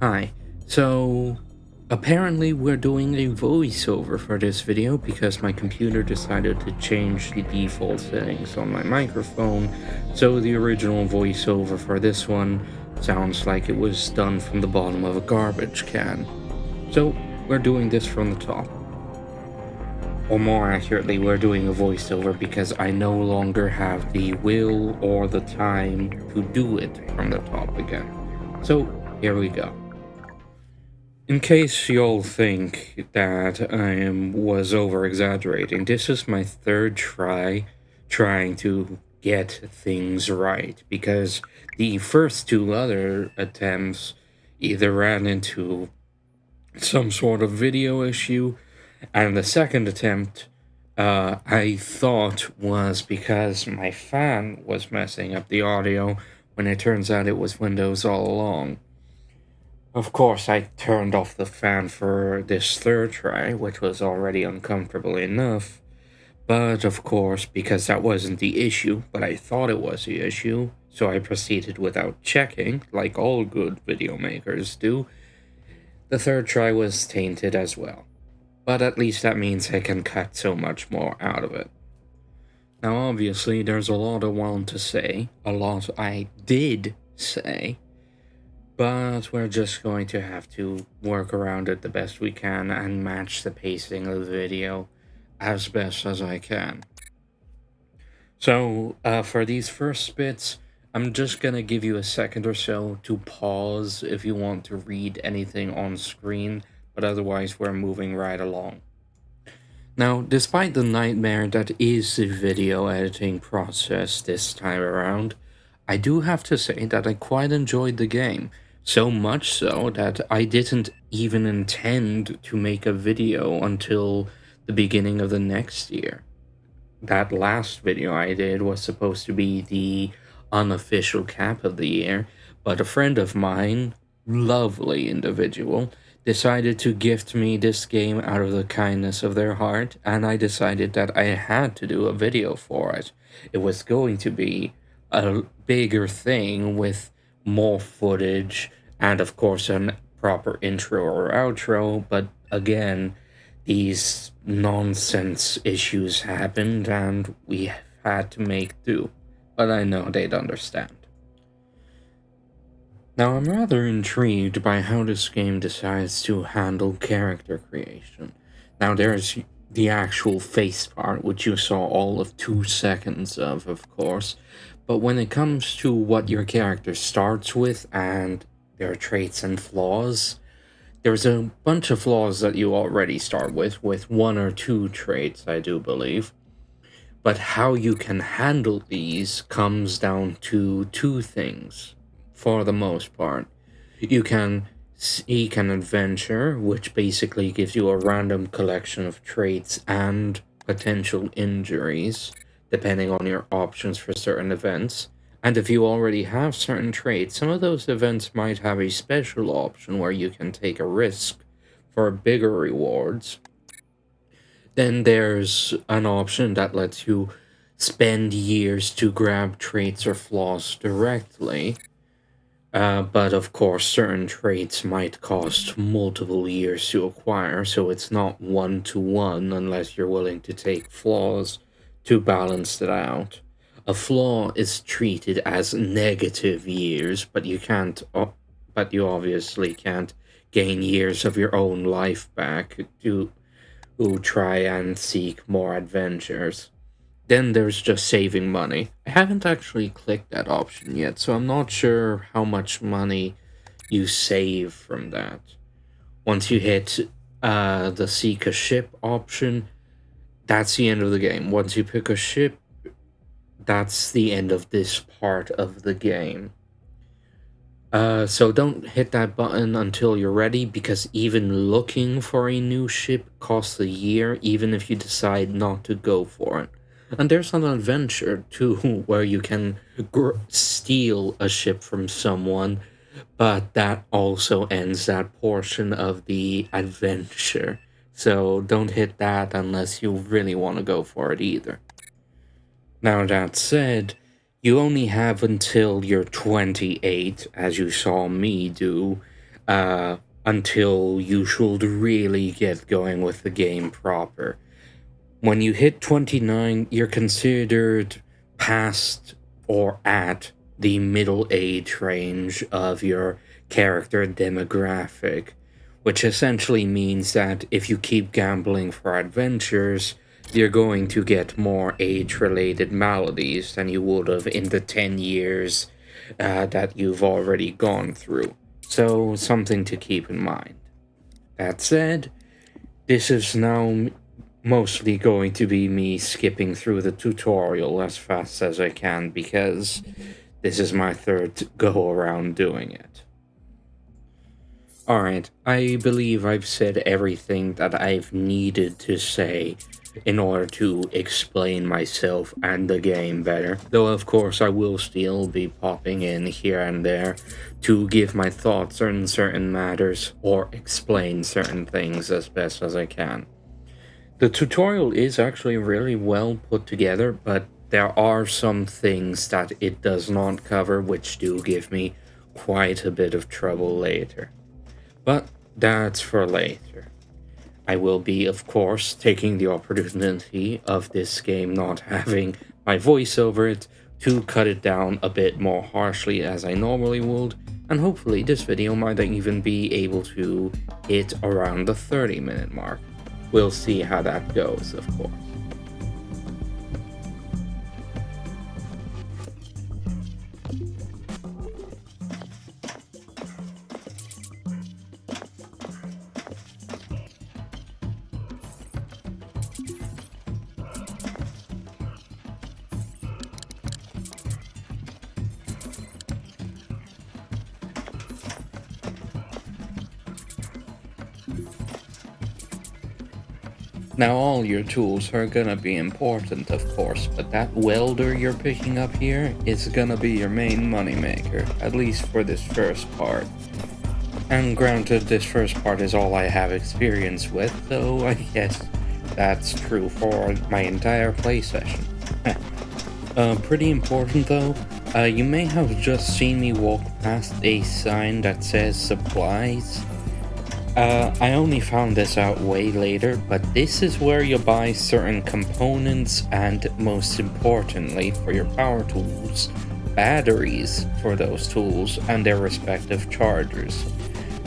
Hi. So, apparently we're doing a voiceover for this video because my computer decided to change the default settings on my microphone, so the original voiceover for this one sounds like it was done from the bottom of a garbage can. So, we're doing this from the top. Or more accurately, we're doing a voiceover because I no longer have the will or the time to do it from the top again. So, here we go. In case y'all think that I was over-exaggerating, this is my third try trying to get things right, because the first two other attempts either ran into some sort of video issue, and the second attempt I thought was because my fan was messing up the audio, when it turns out it was Windows all along. Of course, I turned off the fan for this third try, which was already uncomfortable enough. But of course, because that wasn't the issue, but I thought it was the issue, so I proceeded without checking, like all good video makers do, the third try was tainted as well. But at least that means I can cut so much more out of it. Now obviously, there's a lot I want to say, a lot I did say, but we're just going to have to work around it the best we can and match the pacing of the video as best as I can. So, for these first bits, I'm just gonna give you a second or so to pause if you want to read anything on screen, but otherwise we're moving right along. Now, despite the nightmare that is the video editing process this time around, I do have to say that I quite enjoyed the game. So much so that I didn't even intend to make a video until the beginning of the next year. That last video I did was supposed to be the unofficial cap of the year, but a friend of mine, lovely individual, decided to gift me this game out of the kindness of their heart, and I decided that I had to do a video for it. It was going to be a bigger thing with more footage and of course a proper intro or outro, but again, these nonsense issues happened and we had to make do, but I know they'd understand. Now, I'm rather intrigued by how this game decides to handle character creation. Now, there's the actual face part, which you saw all of 2 seconds of course, but when it comes to what your character starts with and their traits and flaws, there's a bunch of flaws that you already start with 1 or 2 traits, I do believe. But how you can handle these comes down to 2 things, for the most part. You can seek an adventure, which basically gives you a random collection of traits and potential injuries, depending on your options for certain events. And if you already have certain traits, some of those events might have a special option where you can take a risk for bigger rewards. Then there's an option that lets you spend years to grab traits or flaws directly. But of course, certain traits might cost multiple years to acquire, so it's not one-to-one unless you're willing to take flaws to balance it out. A flaw is treated as negative years, but you obviously can't gain years of your own life back to try and seek more adventures. Then there's just saving money. I haven't actually clicked that option yet, so I'm not sure how much money you save from that. Once you hit the seek a ship option, that's the end of the game. Once you pick a ship, that's the end of this part of the game. So don't hit that button until you're ready, because even looking for a new ship costs a year, even if you decide not to go for it. And there's an adventure, too, where you can steal a ship from someone, but that also ends that portion of the adventure. So don't hit that unless you really want to go for it either. Now that said, you only have until you're 28, as you saw me do, uh, until you should really get going with the game proper. When you hit 29, you're considered past or at the middle age range of your character demographic, which essentially means that if you keep gambling for adventures, you're going to get more age-related maladies than you would have in the 10 years that you've already gone through. So, something to keep in mind. That said, this is now mostly going to be me skipping through the tutorial as fast as I can because this is my third go around doing it. Alright, I believe I've said everything that I've needed to say in order to explain myself and the game better, though of course I will still be popping in here and there to give my thoughts on certain matters or explain certain things as best as I can. The tutorial is actually really well put together, but there are some things that it does not cover which do give me quite a bit of trouble later. But that's for later. I will be, of course, taking the opportunity of this game not having my voice over it to cut it down a bit more harshly as I normally would, and hopefully this video might even be able to hit around the 30-minute mark. We'll see how that goes, of course. Now all your tools are gonna be important, of course, but that welder you're picking up here is gonna be your main moneymaker, at least for this first part. And granted, this first part is all I have experience with, so I guess that's true for my entire play session. Pretty important though, you may have just seen me walk past a sign that says supplies. I only found this out way later, but this is where you buy certain components and, most importantly, for your power tools, batteries for those tools and their respective chargers.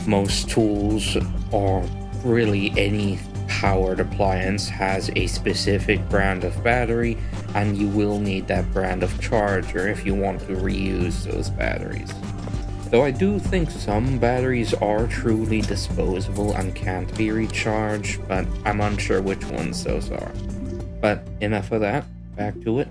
Most tools, or really any powered appliance, has a specific brand of battery, and you will need that brand of charger if you want to reuse those batteries. Though I do think some batteries are truly disposable and can't be recharged, but I'm unsure which ones those are. But enough of that, back to it.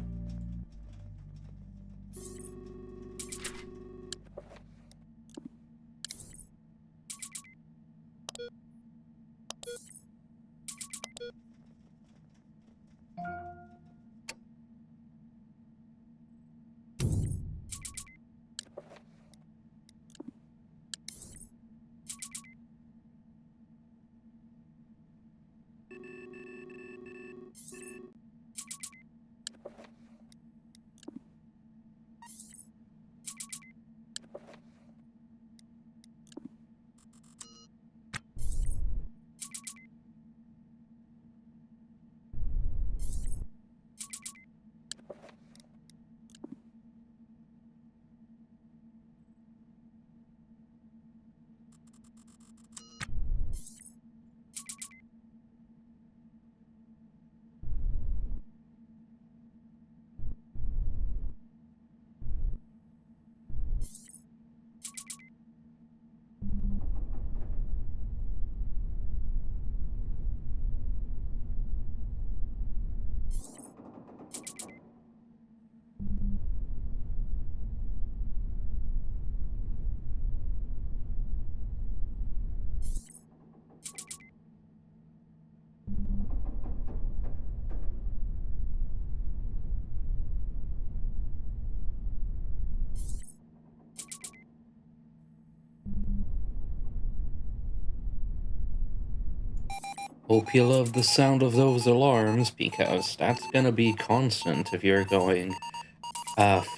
Hope you love the sound of those alarms, because that's gonna be constant if you're going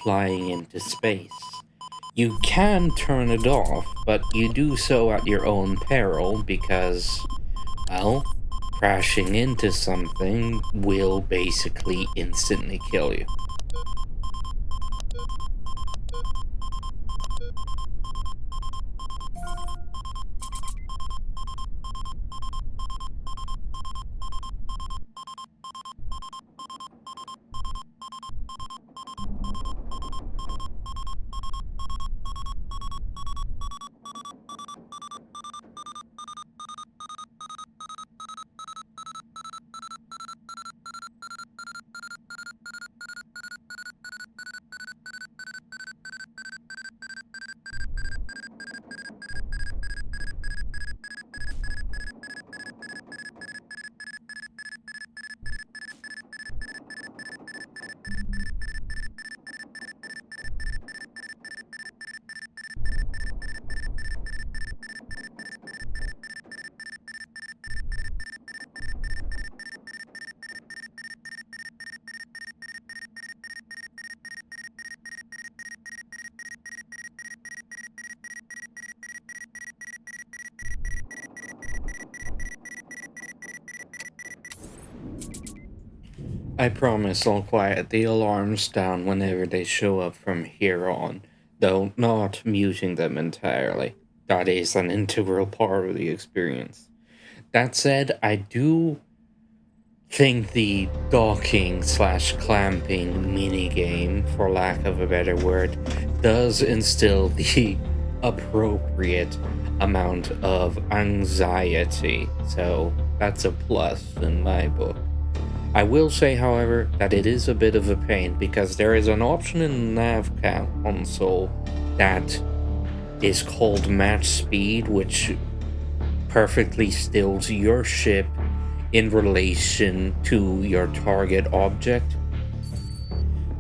flying into space. You can turn it off, but you do so at your own peril because, well, crashing into something will basically instantly kill you. I promise I'll quiet the alarms down whenever they show up from here on, though not muting them entirely. That is an integral part of the experience. That said, I do think the docking slash clamping minigame, for lack of a better word, does instill the appropriate amount of anxiety. So that's a plus in my book. I will say, however, that it is a bit of a pain because there is an option in the nav console that is called match speed, which perfectly stills your ship in relation to your target object.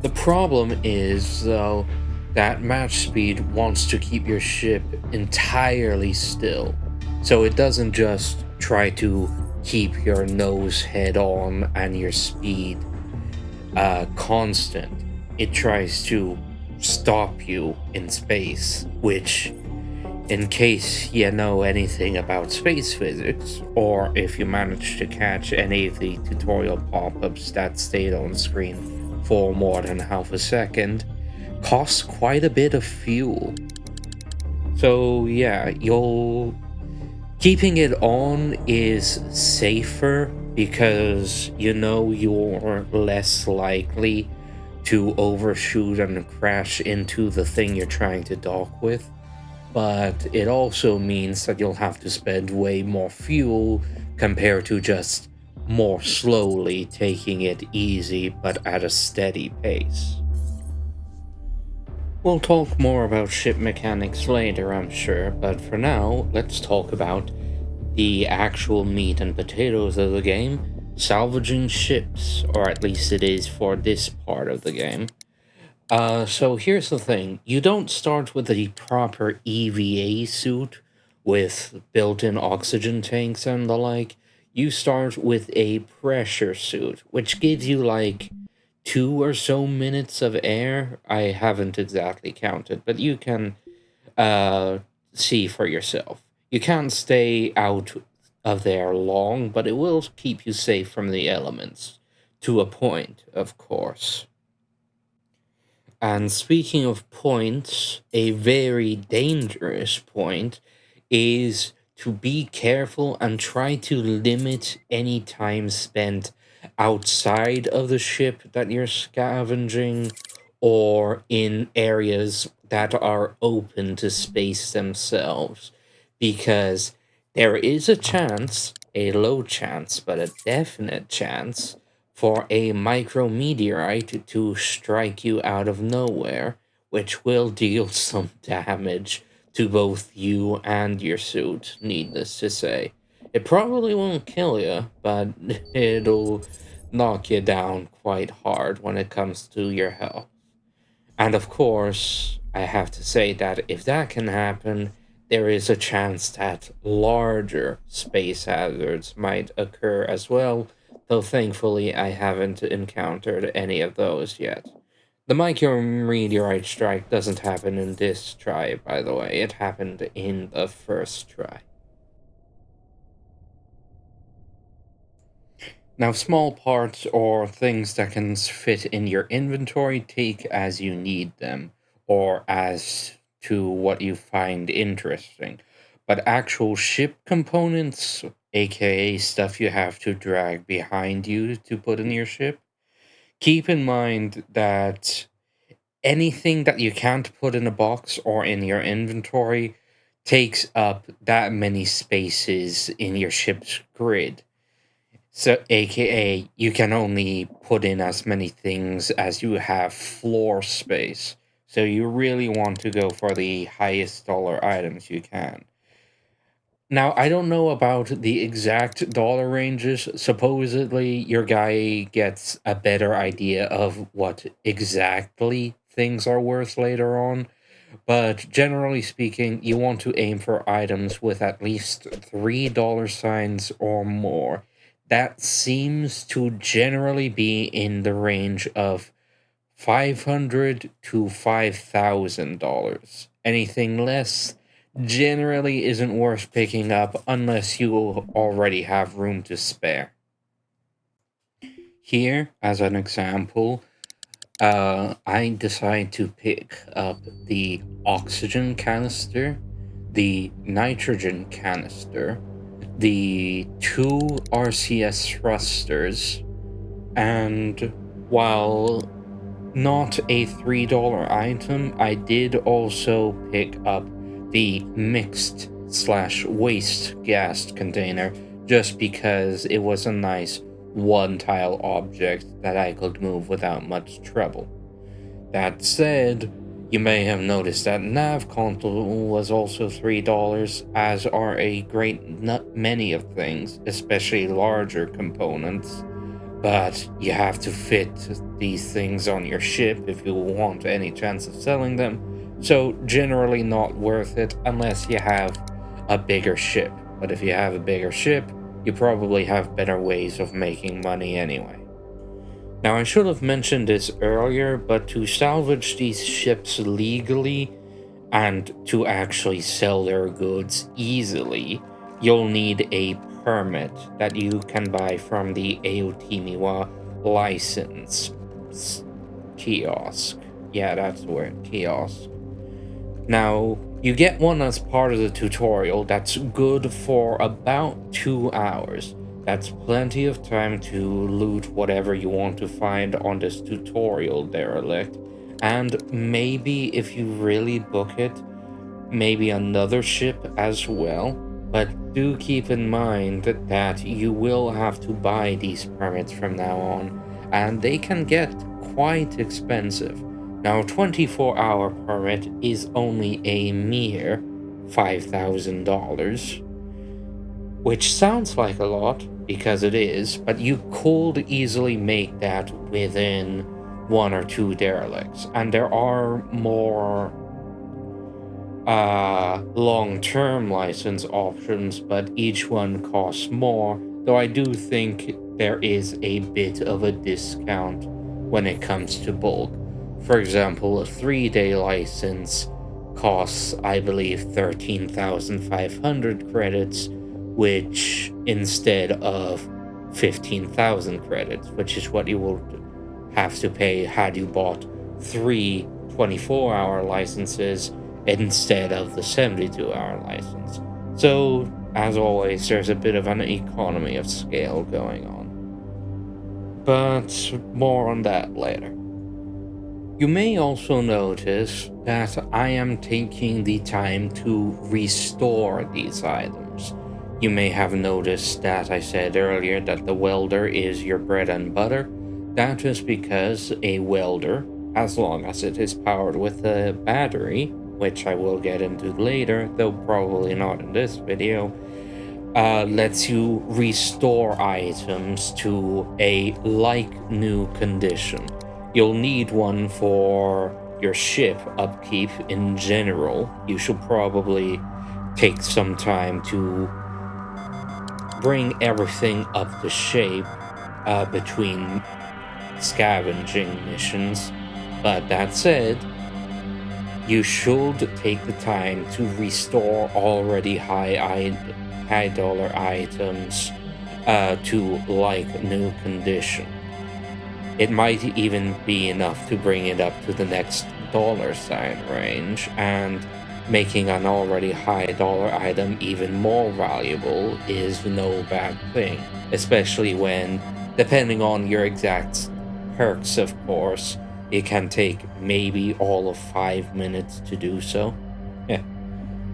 The problem is, though, that match speed wants to keep your ship entirely still, so it doesn't just try to keep your nose head on and your speed constant. It tries to stop you in space, which, in case you know anything about space physics, or if you manage to catch any of the tutorial pop-ups that stayed on screen for more than half a second, costs quite a bit of fuel. So yeah, keeping it on is safer because you know you're less likely to overshoot and crash into the thing you're trying to dock with. But it also means that you'll have to spend way more fuel compared to just more slowly taking it easy but at a steady pace. We'll talk more about ship mechanics later, I'm sure, but for now, let's talk about the actual meat and potatoes of the game, salvaging ships, or at least it is for this part of the game. So here's the thing. You don't start with a proper EVA suit with built-in oxygen tanks and the like. You start with a pressure suit, which gives you like 2 or so minutes of air. I haven't exactly counted, but you can uh, see for yourself. You can't stay out of there long, but it will keep you safe from the elements. To a point, of course. And speaking of points, a very dangerous point is to be careful and try to limit any time spent outside of the ship that you're scavenging or in areas that are open to space themselves. Because there is a chance, a low chance, but a definite chance, for a micrometeorite to strike you out of nowhere, which will deal some damage to both you and your suit, needless to say. It probably won't kill you, but it'll knock you down quite hard when it comes to your health. And of course, I have to say that if that can happen, there is a chance that larger space hazards might occur as well, though thankfully I haven't encountered any of those yet. The micrometeorite strike doesn't happen in this try, by the way. It happened in the first try. Now, small parts or things that can fit in your inventory, take as you need them, or as to what you find interesting. But actual ship components, aka stuff you have to drag behind you to put in your ship, keep in mind that anything that you can't put in a box or in your inventory takes up that many spaces in your ship's grid. So, aka, you can only put in as many things as you have floor space. So, you really want to go for the highest dollar items you can. Now, I don't know about the exact dollar ranges. Supposedly, your guy gets a better idea of what exactly things are worth later on. But generally speaking, you want to aim for items with at least $3 or more. That seems to generally be in the range of $500 to $5,000. Anything less generally isn't worth picking up unless you already have room to spare. Here, as an example, I decide to pick up the oxygen canister, the nitrogen canister, the two RCS thrusters, and while not a $3 item, I did also pick up the mixed slash waste gas container just because it was a nice one tile object that I could move without much trouble. That said, you may have noticed that nav console was also $3, as are a great many of things, especially larger components. But you have to fit these things on your ship if you want any chance of selling them, so generally not worth it unless you have a bigger ship. But if you have a bigger ship, you probably have better ways of making money anyway. Now, I should have mentioned this earlier, but to salvage these ships legally and to actually sell their goods easily, you'll need a permit that you can buy from the Aotimiwa license kiosk. Yeah, that's the word, kiosk. Now, you get one as part of the tutorial that's good for about 2 hours. That's plenty of time to loot whatever you want to find on this tutorial derelict. And maybe if you really book it, maybe another ship as well. But do keep in mind that you will have to buy these permits from now on, and they can get quite expensive. Now, a 24-hour permit is only a mere $5,000, which sounds like a lot, because it is, but you could easily make that within 1 or 2 derelicts, and there are more long-term license options, but each one costs more, though I do think there is a bit of a discount when it comes to bulk. For example, a 3-day license costs, I believe, 13,500 credits, which instead of 15,000 credits, which is what you will have to pay had you bought 3 24-hour licenses instead of the 72-hour license. So, as always, there's a bit of an economy of scale going on. But more on that later. You may also notice that I am taking the time to restore these items. You may have noticed that I said earlier that the welder is your bread and butter. That is because a welder, as long as it is powered with a battery, which I will get into later, though probably not in this video, lets you restore items to a like-new condition. You'll need one for your ship upkeep in general. You should probably take some time to bring everything up to shape between scavenging missions. But that said, you should take the time to restore already high dollar items to like new condition. It might even be enough to bring it up to the next dollar sign range, and making an already high dollar item even more valuable is no bad thing, especially when, depending on your exact perks, of course, it can take maybe all of 5 minutes to do so. Yeah,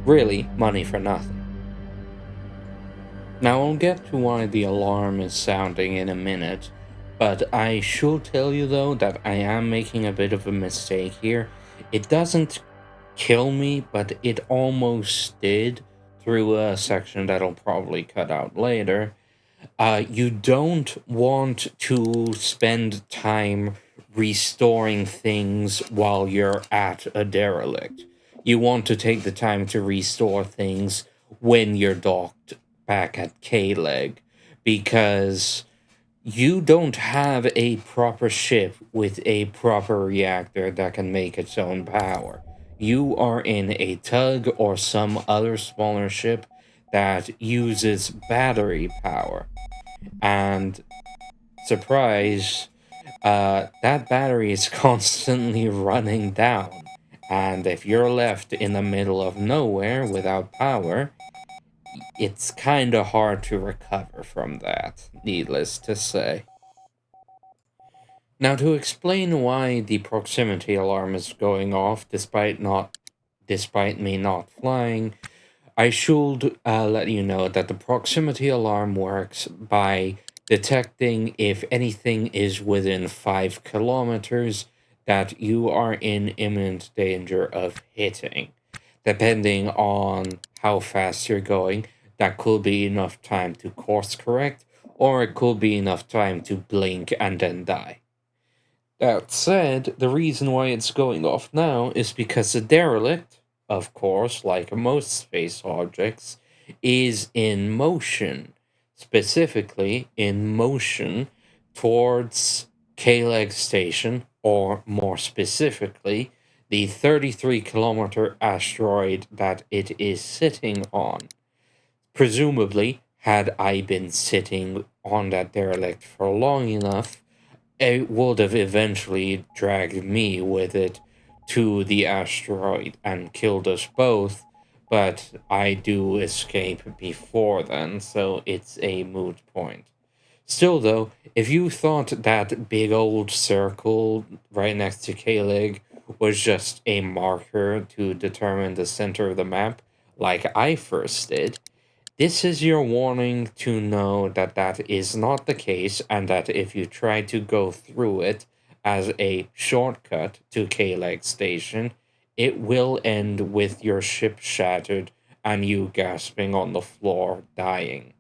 really, money for nothing. Now I'll get to why the alarm is sounding in a minute, but I should tell you though that I am making a bit of a mistake here. It doesn't kill me, but it almost did through a section that I'll probably cut out later. You don't want to spend time restoring things while you're at a derelict. You want to take the time to restore things when you're docked back at K-Leg, because you don't have a proper ship with a proper reactor that can make its own power. You are in a tug or some other smaller ship that uses battery power. And surprise, that battery is constantly running down. And if you're left in the middle of nowhere without power, it's kinda hard to recover from that, needless to say. Now, to explain why the proximity alarm is going off despite me not flying, I should let you know that the proximity alarm works by detecting if anything is within 5 kilometers that you are in imminent danger of hitting. Depending on how fast you're going, that could be enough time to course correct, or it could be enough time to blink and then die. That said, the reason why it's going off now is because the derelict, of course, like most space objects, is in motion. Specifically, in motion towards K-Leg Station, or more specifically, the 33-kilometer asteroid that it is sitting on. Presumably, had I been sitting on that derelict for long enough, it would have eventually dragged me with it to the asteroid and killed us both, but I do escape before then, so it's a moot point. Still, though, if you thought that big old circle right next to K-Leg was just a marker to determine the center of the map, like I first did, this is your warning to know that that is not the case, and that if you try to go through it as a shortcut to K-Leg Station, it will end with your ship shattered and you gasping on the floor, dying.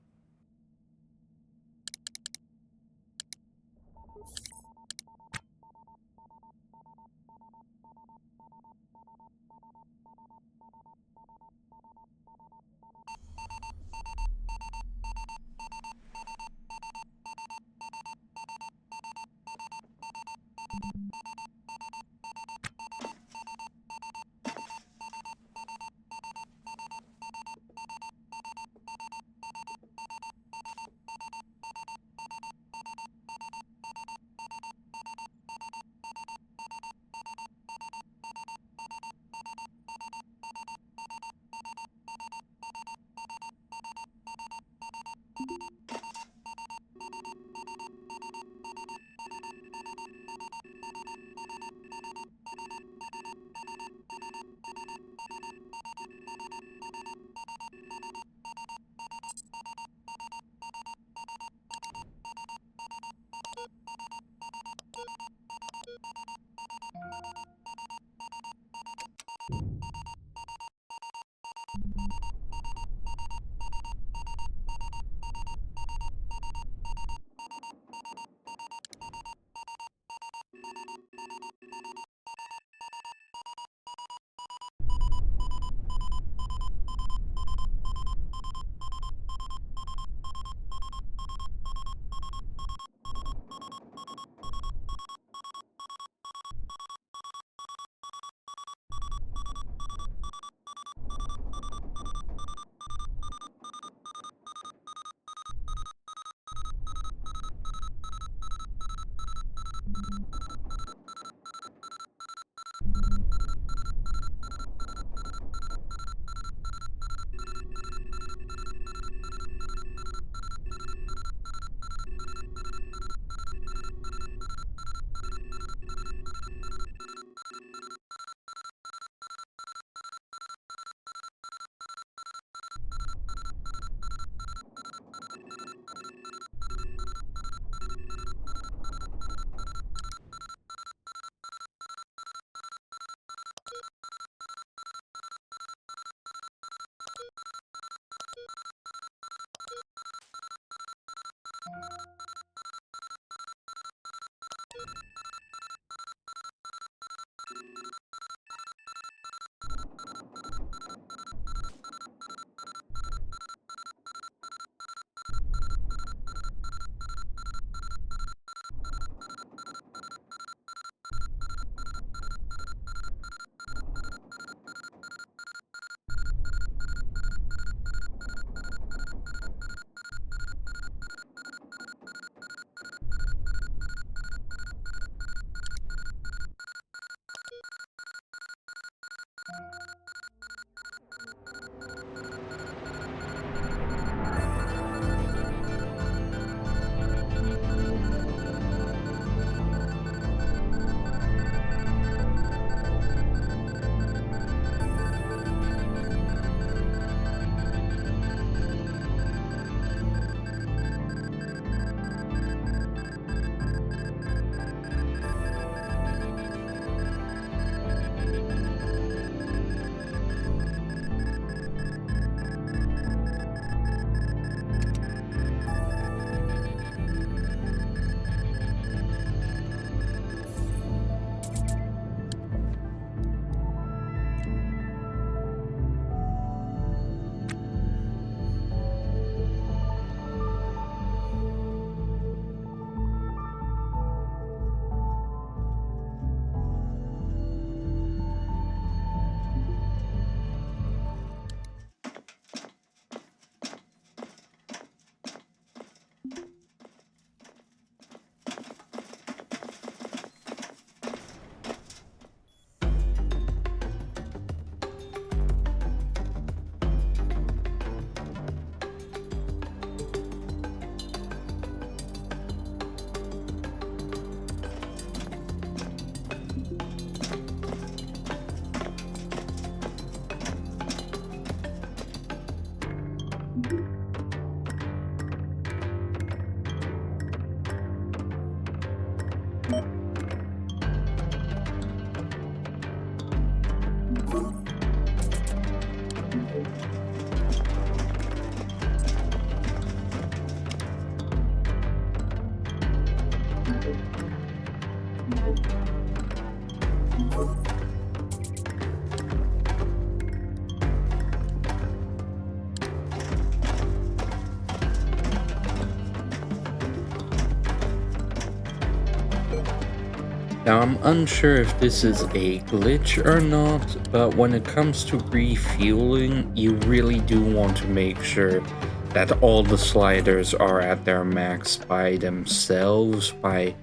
Now, I'm unsure if this is a glitch or not, but when it comes to refueling, you really do want to make sure that all the sliders are at their max by themselves by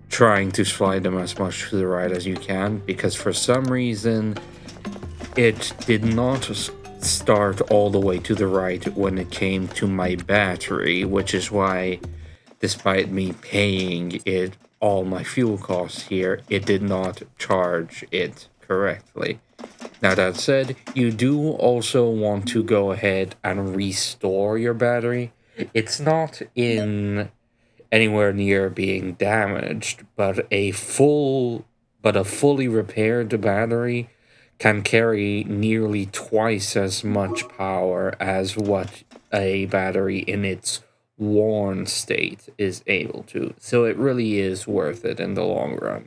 trying to slide them as much to the right as you can, because for some reason it did not start all the way to the right when it came to my battery, which is why, despite me paying it all my fuel costs here, it did not charge it correctly. Now, that said, you do also want to go ahead and restore your battery. It's not in anywhere near being damaged, but a fully repaired battery can carry nearly twice as much power as what a battery in its worn state is able to. So it really is worth it in the long run.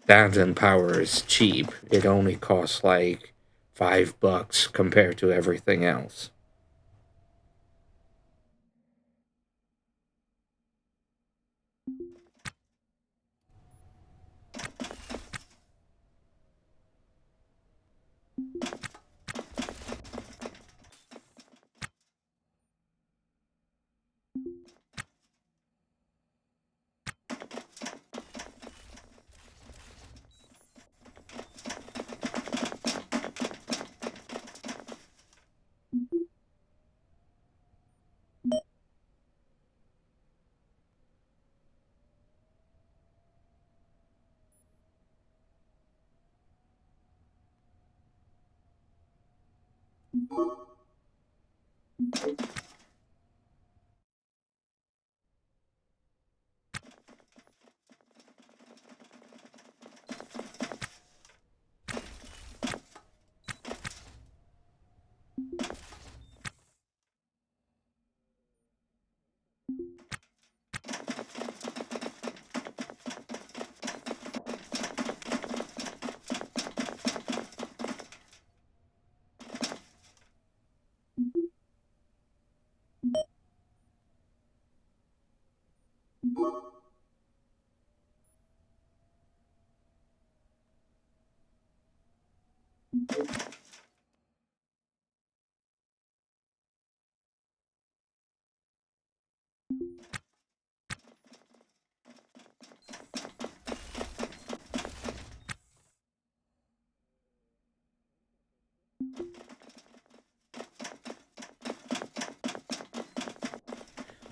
That and power is cheap. It only costs like $5 compared to everything else.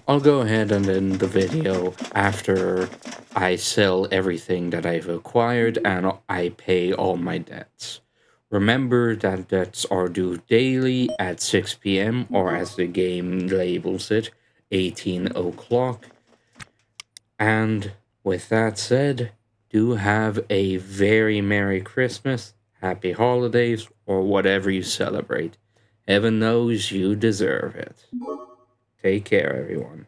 I'll go ahead and end the video after I sell everything that I've acquired and I pay all my debts. Remember that debts are due daily at 6 p.m. or as the game labels it, 18 o'clock. And with that said, do have a very Merry Christmas, Happy Holidays, or whatever you celebrate. Heaven knows you deserve it. Take care, everyone.